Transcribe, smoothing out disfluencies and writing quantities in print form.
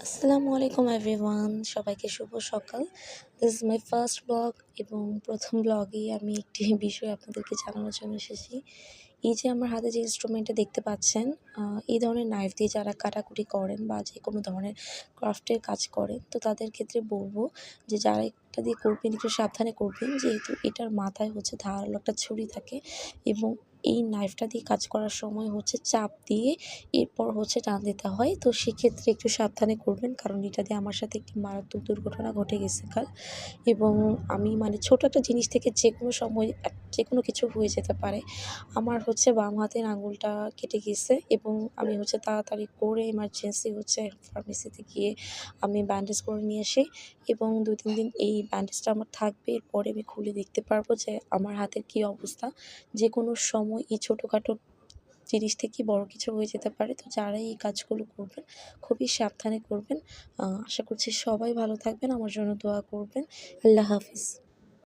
আসসালামু আলাইকুম এভরিওয়ান, সবাইকে শুভ সকাল। This is my first blog এবং প্রথম ব্লগেই আমি একটি বিষয় আপনাদেরকে জানানোর জন্য এসেছি। এই যে আমার হাতে যে ইনস্ট্রুমেন্টটা দেখতে পাচ্ছেন, এই ধরনের নাইফ দিয়ে যারা কাটাকুটি করেন বা যে কোনো ধরনের ক্রাফটের কাজ করেন, তো তাদের ক্ষেত্রে বলবো যে যারা এটা দিয়ে করবেন একটু সাবধানে করবেন, যেহেতু এটার মাথায় হচ্ছে ধারালো একটা ছুরি থাকে এবং এই নাইফটা দিয়ে কাজ করার সময় হচ্ছে চাপ দিয়ে এরপর হচ্ছে টান দিতে হয়। তো সেক্ষেত্রে একটু সাবধানে করবেন, কারণ এটা দিয়ে আমার সাথে একটি মারাত্মক দুর্ঘটনা ঘটে গেছে কাল। এবং আমি মানে ছোট একটা জিনিস থেকে যেকোনো সময় যেকোনো কিছু হয়ে যেতে পারে। আমার হচ্ছে বাম হাতের আঙুলটা কেটে গেছে এবং আমি হচ্ছে তাড়াতাড়ি করে এমার্জেন্সি হচ্ছে ফার্মেসিতে গিয়ে আমি ব্যান্ডেজ করে নিয়ে আসি এবং ২-৩ দিন এই ব্যান্ডেজটা আমার থাকবে। এরপরে আমি খুলে দেখতে পারবো যে আমার হাতের কী অবস্থা। যেকোনো সময় এই ছোটোখাটো জিনিস থেকেই বড় কিছু হয়ে যেতে পারে। তো যারাই এই কাজগুলো করবেন খুবই সাবধানে করবেন। আশা করছি সবাই ভালো থাকবেন, আমার জন্য দোয়া করবেন। আল্লাহ হাফিজ।